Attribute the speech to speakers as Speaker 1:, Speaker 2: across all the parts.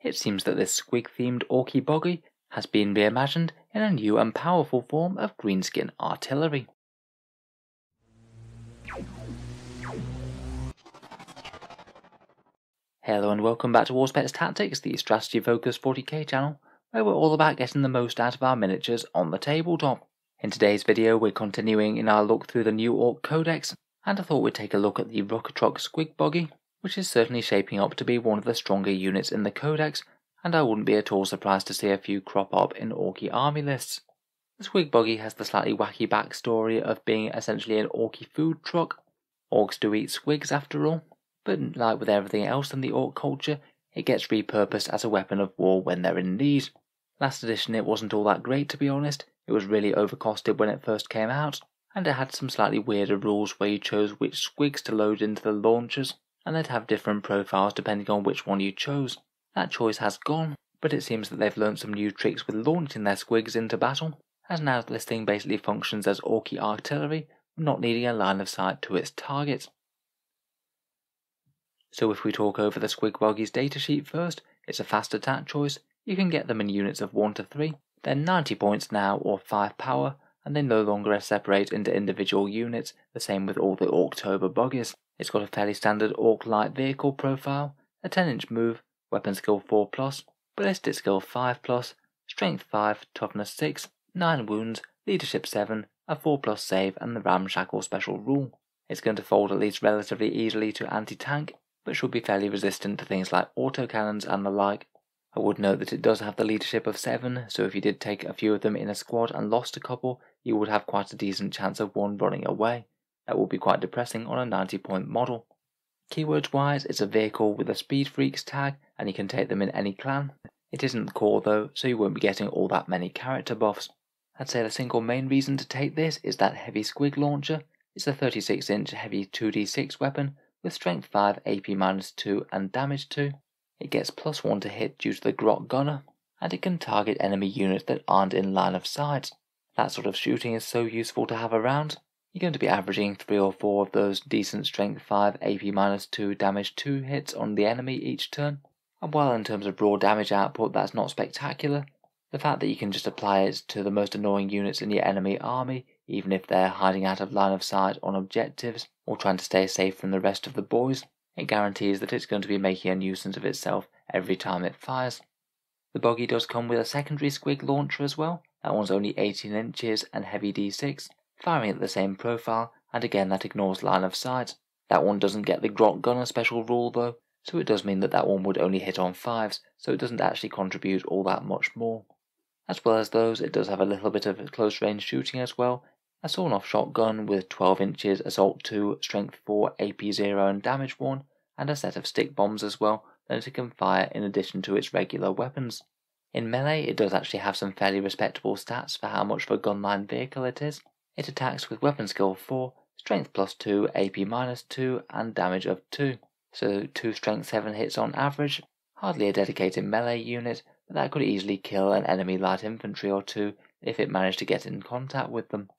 Speaker 1: It seems that this squig-themed Orky Buggy has been reimagined in a new and powerful form of greenskin artillery. Hello and welcome back to Auspex Tactics, the strategy-focused 40k channel, where we're all about getting the most out of our miniatures on the tabletop. In today's video we're continuing in our look through the new Orc Codex, and I thought we'd take a look at the Rukkatrukk Squigbuggy, which is certainly shaping up to be one of the stronger units in the Codex, and I wouldn't be at all surprised to see a few crop up in Orky army lists. The Squigbuggy has the slightly wacky backstory of being essentially an Orky food truck. Orcs do eat squigs after all, but like with everything else in the Orc culture, it gets repurposed as a weapon of war when they're in need. Last edition it wasn't all that great, to be honest. It was really overcosted when it first came out, and it had some slightly weirder rules where you chose which squigs to load into the launchers, and they'd have different profiles depending on which one you chose. That choice has gone, but it seems that they've learned some new tricks with launching their squigs into battle, as now this thing basically functions as Orky artillery, not needing a line of sight to its target. So if we talk over the Squigbuggy's datasheet first, it's a fast attack choice. You can get them in units of 1 to 3, they're 90 points now or 5 power, and they no longer separate into individual units, the same with all the Orktober Buggies. It's got a fairly standard Orc light vehicle profile, a 10-inch move, weapon skill 4+, ballistic skill 5+, strength 5, toughness 6, 9 wounds, leadership 7, a 4+ save and the ramshackle special rule. It's going to fold at least relatively easily to anti-tank, but should be fairly resistant to things like autocannons and the like. I would note that it does have the leadership of 7, so if you did take a few of them in a squad and lost a couple, you would have quite a decent chance of one running away. That would be quite depressing on a 90-point model. Keywords wise, it's a vehicle with a Speed Freaks tag, and you can take them in any clan. It isn't core though, so you won't be getting all that many character buffs. I'd say the single main reason to take this is that heavy squig launcher. It's a 36-inch heavy 2d6 weapon with strength 5, AP -2 and damage 2. It gets +1 to hit due to the Grot Gunner, and it can target enemy units that aren't in line of sight. That sort of shooting is so useful to have around. You're going to be averaging 3 or 4 of those decent strength 5, AP -2, damage 2 hits on the enemy each turn, and while in terms of raw damage output that's not spectacular, the fact that you can just apply it to the most annoying units in your enemy army, even if they're hiding out of line of sight on objectives or trying to stay safe from the rest of the boys, it guarantees that it's going to be making a nuisance of itself every time it fires. The buggy does come with a secondary squig launcher as well. That one's only 18 inches and heavy D6, firing at the same profile, and again that ignores line of sight. That one doesn't get the Grot Gunner special rule though, so it does mean that that one would only hit on 5s, so it doesn't actually contribute all that much more. As well as those, it does have a little bit of close range shooting as well, a sawn-off shotgun with 12 inches, assault 2, strength 4, AP 0 and damage 1, and a set of stick bombs as well that it can fire in addition to its regular weapons. In melee, it does actually have some fairly respectable stats for how much of a gunline vehicle it is. It attacks with weapon skill 4, strength +2, AP -2 and damage of 2. So 2 strength 7 hits on average, hardly a dedicated melee unit, but that could easily kill an enemy light infantry or 2 if it managed to get in contact with them.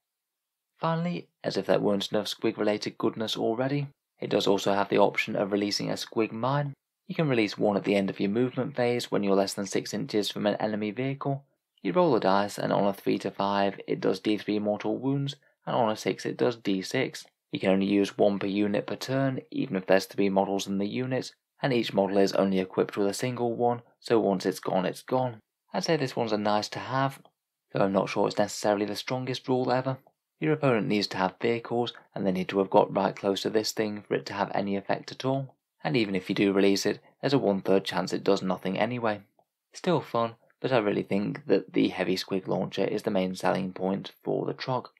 Speaker 1: Finally, as if that weren't enough squig related goodness already, it does also have the option of releasing a squig mine. You can release one at the end of your movement phase when you're less than 6 inches from an enemy vehicle. You roll a dice and on a 3 to 5 it does D3 mortal wounds, and on a 6 it does D6. You can only use 1 per unit per turn, even if there's 3 models in the unit, and each model is only equipped with a single one, so once it's gone it's gone. I'd say this one's a nice to have, though I'm not sure it's necessarily the strongest rule ever. Your opponent needs to have vehicles, and they need to have got right close to this thing for it to have any effect at all, and even if you do release it, there's a 1/3 chance it does nothing anyway. Still fun, but I really think that the heavy squig launcher is the main selling point for the truck.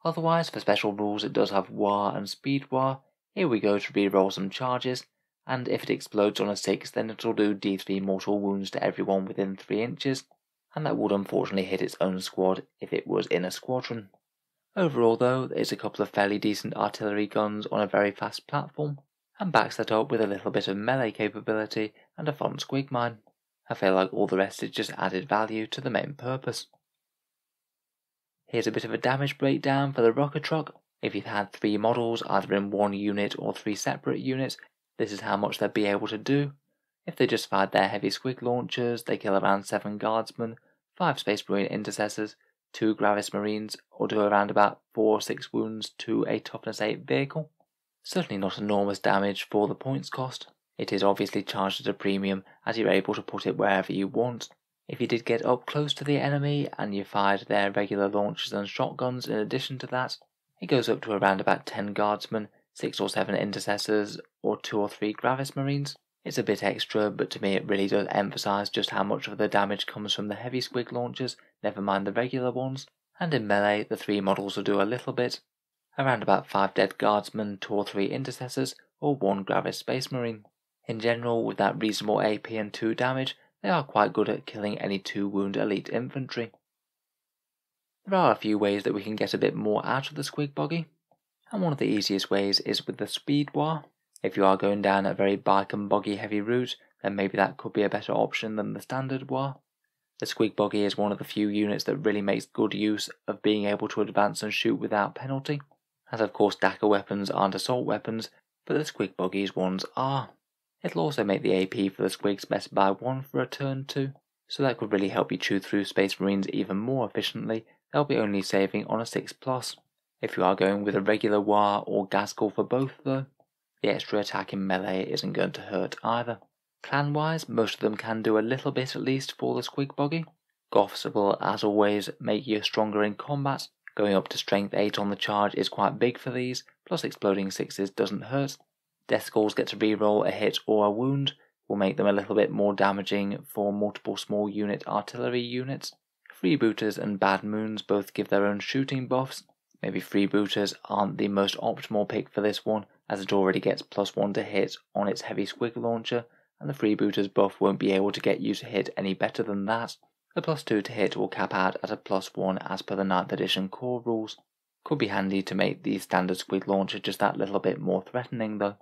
Speaker 1: Otherwise, for special rules it does have War and Speed War. Here we go to reroll some charges, and if it explodes on a 6 then it'll do D3 mortal wounds to everyone within 3 inches, and that would unfortunately hit its own squad if it was in a squadron. Overall though, there's a couple of fairly decent artillery guns on a very fast platform, and backs that up with a little bit of melee capability and a fun squig mine. I feel like all the rest is just added value to the main purpose. Here's a bit of a damage breakdown for the Rukkatrukk. If you've had 3 models either in one unit or 3 separate units, this is how much they'd be able to do. If they just fired their heavy squig launchers, they kill around 7 guardsmen, 5 Space Marine intercessors, 2 Gravis Marines, or do around about 4 or 6 wounds to a toughness 8 vehicle. Certainly not enormous damage for the points cost. It is obviously charged at a premium as you're able to put it wherever you want. If you did get up close to the enemy and you fired their regular launchers and shotguns in addition to that, it goes up to around about 10 guardsmen, 6 or 7 intercessors, or 2 or 3 Gravis Marines. It's a bit extra, but to me it really does emphasise just how much of the damage comes from the heavy squig launchers, never mind the regular ones, and in melee the 3 models will do a little bit. Around about 5 dead guardsmen, 2 or 3 intercessors, or 1 Gravis Space Marine. In general, with that reasonable AP and 2 damage, they are quite good at killing any 2 wound elite infantry. There are a few ways that we can get a bit more out of the Squigbuggy, and one of the easiest ways is with the speed war. If you are going down a very bike and buggy heavy route, then maybe that could be a better option than the standard war. The Squigbuggy is one of the few units that really makes good use of being able to advance and shoot without penalty, as of course Daka weapons aren't assault weapons, but the Squigbuggy's ones are. It'll also make the AP for the Squigs better by 1 for a turn too, so that could really help you chew through Space Marines even more efficiently. They'll be only saving on a 6+. If you are going with a regular war or Gasgul for both though, the extra attack in melee isn't going to hurt either. Clan wise, most of them can do a little bit at least for the Squigbuggy. Goths will as always make you stronger in combat. Going up to strength 8 on the charge is quite big for these, plus exploding 6s doesn't hurt. Death Skulls get to reroll a hit or a wound, will make them a little bit more damaging for multiple small unit artillery units. Freebooters and Bad Moons both give their own shooting buffs. Maybe Freebooters aren't the most optimal pick for this one, as it already gets +1 to hit on its heavy squig launcher, and the Freebooters buff won't be able to get you to hit any better than that. The +2 to hit will cap out at a +1 as per the 9th edition core rules. Could be handy to make the standard squig launcher just that little bit more threatening though.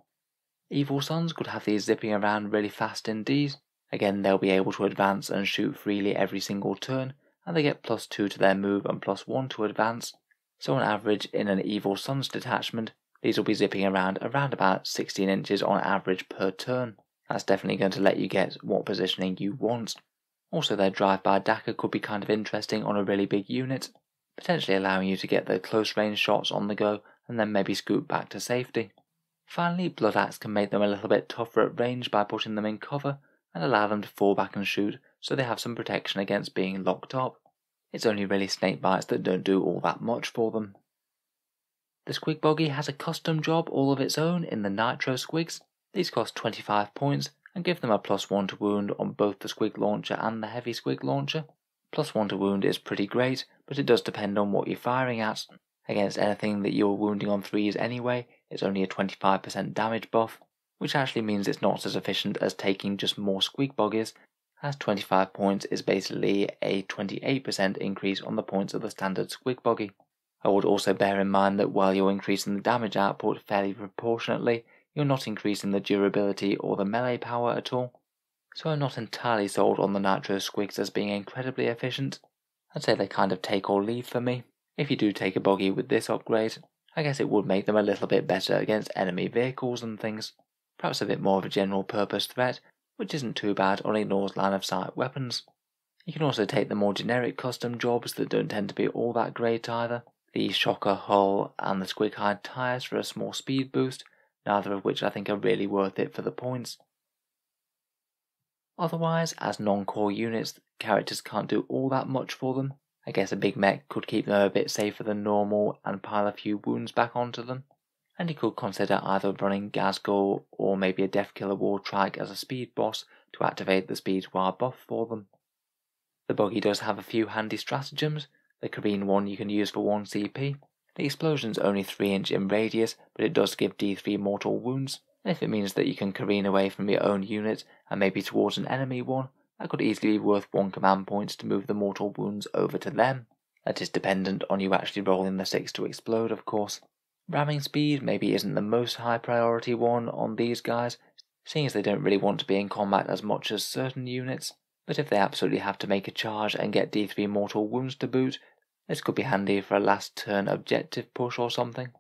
Speaker 1: Evil Sons could have these zipping around really fast indeed. Again, they'll be able to advance and shoot freely every single turn, and they get +2 to their move and +1 to advance. So on average in an Evil Sons detachment, these will be zipping around about 16 inches on average per turn. That's definitely going to let you get what positioning you want. Also their drive-by Daka could be kind of interesting on a really big unit, potentially allowing you to get the close range shots on the go and then maybe scoot back to safety. Finally, Blood Axe can make them a little bit tougher at range by putting them in cover and allow them to fall back and shoot so they have some protection against being locked up. It's only really snake bites that don't do all that much for them. The Squigbuggy has a custom job all of its own in the Nitro Squigs. These cost 25 points and give them a +1 to wound on both the squig launcher and the heavy squig launcher. +1 to wound is pretty great, but it does depend on what you're firing at. Against anything that you're wounding on 3s anyway, it's only a 25% damage buff, which actually means it's not as efficient as taking just more Squigbuggies, as 25 points is basically a 28% increase on the points of the standard Squigbuggy. I would also bear in mind that while you're increasing the damage output fairly proportionately, you're not increasing the durability or the melee power at all. So I'm not entirely sold on the Nitro Squigs as being incredibly efficient. I'd say they kind of take or leave for me. If you do take a buggy with this upgrade, I guess it would make them a little bit better against enemy vehicles and things. Perhaps a bit more of a general purpose threat, which isn't too bad on Ignore's line of sight weapons. You can also take the more generic custom jobs that don't tend to be all that great either. The Shocker Hull and the Squig Hide Tyres for a small speed boost, neither of which I think are really worth it for the points. Otherwise, as non-core units, characters can't do all that much for them. I guess a big mech could keep them a bit safer than normal and pile a few wounds back onto them. And you could consider either running Gasgul or maybe a Deathkiller Wartrike as a speed boss to activate the speed war buff for them. The buggy does have a few handy stratagems. The careen one you can use for 1 CP. The explosion's only 3 inch in radius, but it does give D3 mortal wounds, and if it means that you can careen away from your own unit and maybe towards an enemy one, that could easily be worth 1 command point to move the mortal wounds over to them. That is dependent on you actually rolling the 6 to explode, of course. Ramming speed maybe isn't the most high priority one on these guys, seeing as they don't really want to be in combat as much as certain units, but if they absolutely have to make a charge and get D3 mortal wounds to boot, this could be handy for a last turn objective push or something.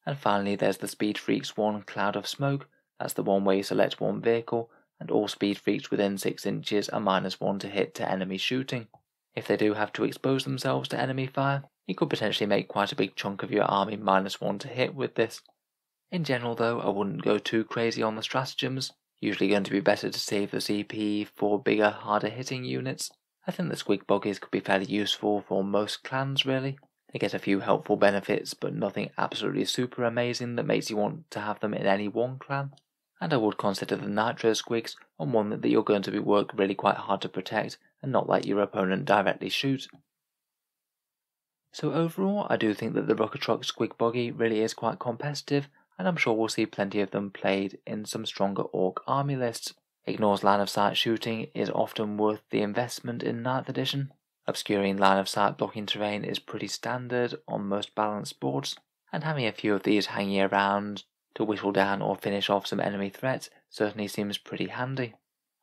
Speaker 1: And finally there's the Speed Freaks one, Cloud of Smoke. That's the one where you select one vehicle and all speed freaks within 6 inches are -1 to hit to enemy shooting. If they do have to expose themselves to enemy fire, you could potentially make quite a big chunk of your army -1 to hit with this. In general though, I wouldn't go too crazy on the stratagems, usually going to be better to save the CP for bigger, harder hitting units. I think the Squigbuggies could be fairly useful for most clans really. They get a few helpful benefits, but nothing absolutely super amazing that makes you want to have them in any one clan. And I would consider the Nitro Squigs on one that you're going to be working really quite hard to protect and not let your opponent directly shoot. So overall, I do think that the Rukkatrukk Squigbuggy really is quite competitive, and I'm sure we'll see plenty of them played in some stronger Orc army lists. Ignores line of sight shooting is often worth the investment in 9th edition. Obscuring line of sight blocking terrain is pretty standard on most balanced boards, and having a few of these hanging around to whittle down or finish off some enemy threats certainly seems pretty handy.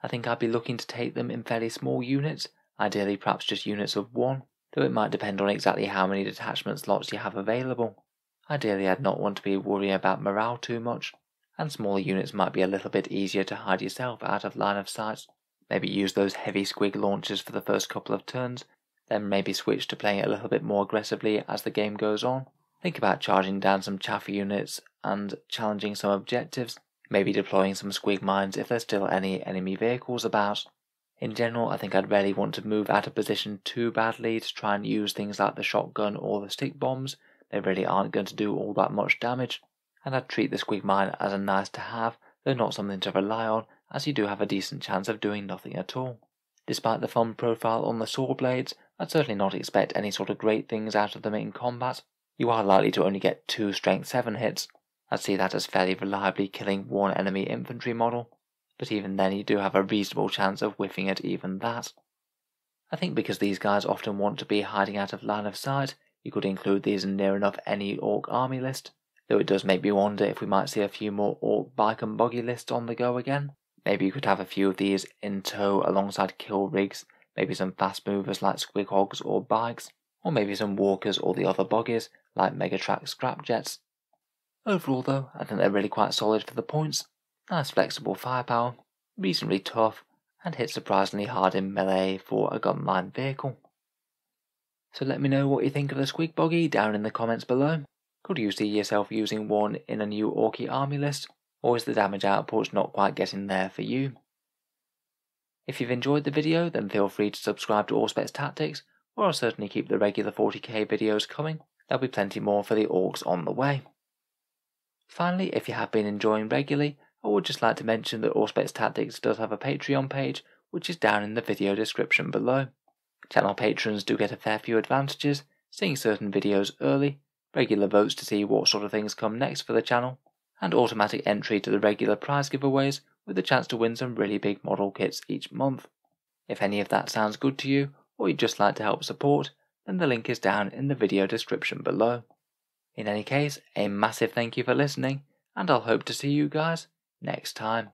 Speaker 1: I think I'd be looking to take them in fairly small units, ideally perhaps just units of 1, though it might depend on exactly how many detachment slots you have available. Ideally I'd not want to be worrying about morale too much, and smaller units might be a little bit easier to hide yourself out of line of sight. Maybe use those heavy squig launchers for the first couple of turns, then maybe switch to playing a little bit more aggressively as the game goes on. Think about charging down some chaff units and challenging some objectives, maybe deploying some squig mines if there's still any enemy vehicles about. In general, I think I'd rarely want to move out of position too badly to try and use things like the shotgun or the stick bombs. They really aren't going to do all that much damage, and I'd treat the squig mine as a nice to have, though not something to rely on, as you do have a decent chance of doing nothing at all. Despite the fun profile on the saw blades, I'd certainly not expect any sort of great things out of them in combat. You are likely to only get 2 strength 7 hits. I'd see that as fairly reliably killing 1 enemy infantry model, but even then you do have a reasonable chance of whiffing at even that. I think because these guys often want to be hiding out of line of sight, you could include these in near enough any Orc army list, though it does make me wonder if we might see a few more Orc bike and buggy lists on the go again. Maybe you could have a few of these in tow alongside kill rigs, maybe some fast movers like squig hogs or bikes, or maybe some walkers or the other buggies like Megatrack scrapjets. Overall though, I think they're really quite solid for the points. Nice flexible firepower, reasonably tough, and hit surprisingly hard in melee for a gunline vehicle. So let me know what you think of the Squigbuggy down in the comments below. Could you see yourself using one in a new Orky army list, or is the damage output not quite getting there for you? If you've enjoyed the video, then feel free to subscribe to Auspex Tactics, or I'll certainly keep the regular 40k videos coming. There'll be plenty more for the Orcs on the way. Finally, if you have been enjoying regularly, I would just like to mention that Auspex Tactics does have a Patreon page, which is down in the video description below. Channel patrons do get a fair few advantages, seeing certain videos early, regular votes to see what sort of things come next for the channel, and automatic entry to the regular prize giveaways with the chance to win some really big model kits each month. If any of that sounds good to you, or you'd just like to help support, then the link is down in the video description below. In any case, a massive thank you for listening, and I'll hope to see you guys next time.